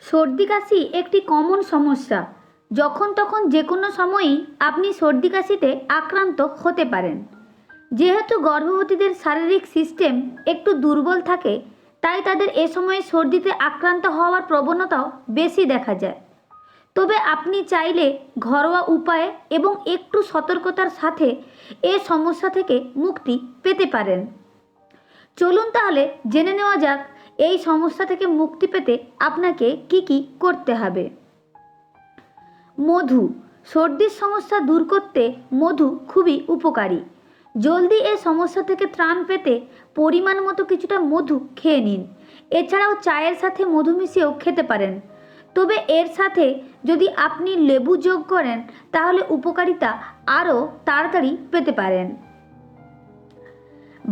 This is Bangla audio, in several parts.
সর্দি কাশি একটি কমন সমস্যা। যখন তখন যে কোনো সময়ই আপনি সর্দি কাশিতে আক্রান্ত হতে পারেন। যেহেতু গর্ভবতীদের শারীরিক সিস্টেম একটু দুর্বল থাকে, তাই তাদের এ সময়ে সর্দিতে আক্রান্ত হওয়ার প্রবণতাও বেশি দেখা যায়। তবে আপনি চাইলে ঘরোয়া উপায়ে এবং একটু সতর্কতার সাথে এ সমস্যা থেকে মুক্তি পেতে পারেন। চলুন তাহলে জেনে নেওয়া যাক এই সমস্যা থেকে মুক্তি পেতে আপনাকে কি করতে হবে। মধু। সর্দির সমস্যা দূর করতে মধু খুবই উপকারী। জলদি এই সমস্যা থেকে ত্রাণ পেতে পরিমাণ মতো কিছুটা মধু খেয়ে নিন। এছাড়াও চায়ের সাথে মধু মিশিয়েও খেতে পারেন। তবে এর সাথে যদি আপনি লেবু যোগ করেন তাহলে উপকারিতা আরও তাড়াতাড়ি পেতে পারেন।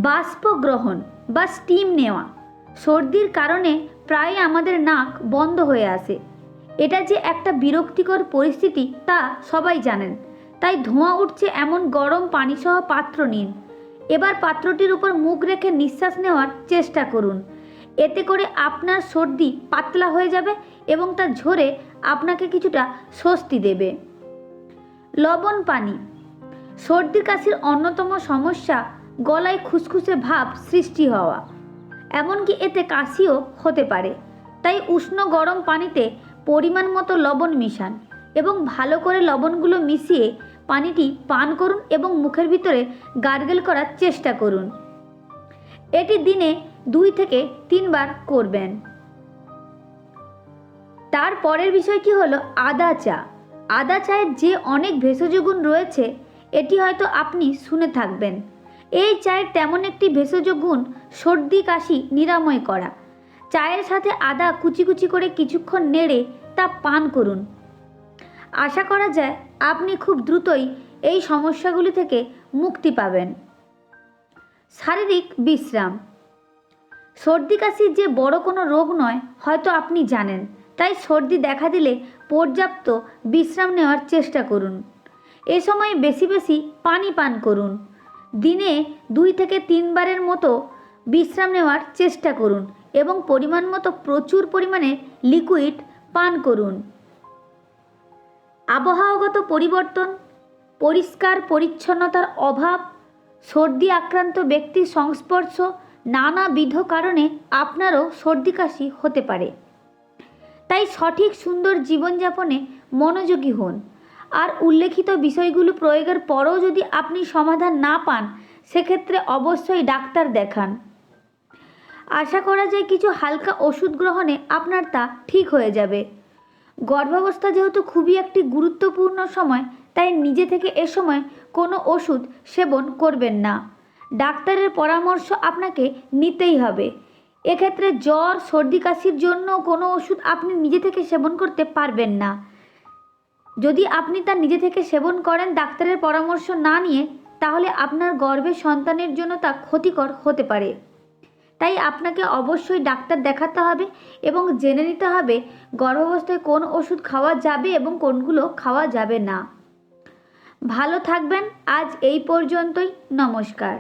বাষ্প গ্রহণ বা স্টিম নেওয়া। সর্দির কারণে প্রায় আমাদের নাক বন্ধ হয়ে আসে। এটা যে একটা বিরক্তিকর পরিস্থিতি তা সবাই জানেন। তাই ধোঁয়া উঠছে এমন গরম পানিসহ পাত্র নিন। এবার পাত্রটির উপর মুখ রেখে নিঃশ্বাস নেওয়ার চেষ্টা করুন। এতে করে আপনার সর্দি পাতলা হয়ে যাবে এবং তা ঝরে আপনাকে কিছুটা স্বস্তি দেবে। লবণ পানি। সর্দি কাশির অন্যতম সমস্যা গলায় খুসখুসে ভাব সৃষ্টি হওয়া, এমনকি এতে কাশিও হতে পারে। তাই উষ্ণ গরম পানিতে পরিমাণ মতো লবণ মিশান এবং ভালো করে লবণগুলো মিশিয়ে পানিটি পান করুন এবং মুখের ভিতরে গার্গেল করার চেষ্টা করুন। এটি দিনে 2 থেকে 3 বার করবেন। তারপরের বিষয়টি হলো আদা চা। আদা চায়ের যে অনেক ভেষজ গুণ রয়েছে এটি হয়তো আপনি শুনে থাকবেন। এই চায়ের তেমন একটি ভেষজ গুণ সর্দি কাশি নিরাময় করা। চায়ের সাথে আদা কুচি কুচি করে কিছুক্ষণ নেড়ে তা পান করুন। আশা করা যায় আপনি খুব দ্রুতই এই সমস্যাগুলি থেকে মুক্তি পাবেন। শারীরিক বিশ্রাম। সর্দি কাশি যে বড় কোনো রোগ নয় হয়তো আপনি জানেন, তাই সর্দি দেখা দিলে পর্যাপ্ত বিশ্রাম নেওয়ার চেষ্টা করুন। এ সময় বেশি বেশি পানি পান করুন। দিনে 2 থেকে 3 বারের মতো বিশ্রাম নেওয়ার চেষ্টা করুন এবং পরিমাণ মতো প্রচুর পরিমাণে লিকুইড পান করুন। আবহাওয়াগত পরিবর্তন, পরিষ্কার পরিচ্ছন্নতার অভাব, সর্দি আক্রান্ত ব্যক্তির সংস্পর্শ, নানাবিধ কারণে আপনারও সর্দি কাশি হতে পারে। তাই সঠিক সুন্দর জীবনযাপনে মনোযোগী হন। আর উল্লেখিত বিষয়গুলো প্রয়োগের পরও যদি আপনি সমাধান না পান সেক্ষেত্রে অবশ্যই ডাক্তার দেখান। আশা করা যায় কিছু হালকা ওষুধ গ্রহণে আপনার তা ঠিক হয়ে যাবে। গর্ভাবস্থা যেহেতু খুবই একটি গুরুত্বপূর্ণ সময়, তাই নিজে থেকে এ সময় কোনো ওষুধ সেবন করবেন না। ডাক্তারের পরামর্শ আপনাকে নিতেই হবে। এক্ষেত্রে জ্বর সর্দি কাশির জন্য কোনো ওষুধ আপনি নিজে থেকে সেবন করতে পারবেন না। যদি আপনি তা নিজে থেকে সেবন করেন ডাক্তারের পরামর্শ না নিয়ে, তাহলে আপনার গর্ভের সন্তানের জন্য তা ক্ষতিকর হতে পারে। তাই আপনাকে অবশ্যই ডাক্তার দেখাতে হবে এবং জেনে নিতে হবে গর্ভাবস্থায় কোন ওষুধ খাওয়া যাবে এবং কোনগুলো খাওয়া যাবে না। ভালো থাকবেন। আজ এই পর্যন্তই। নমস্কার।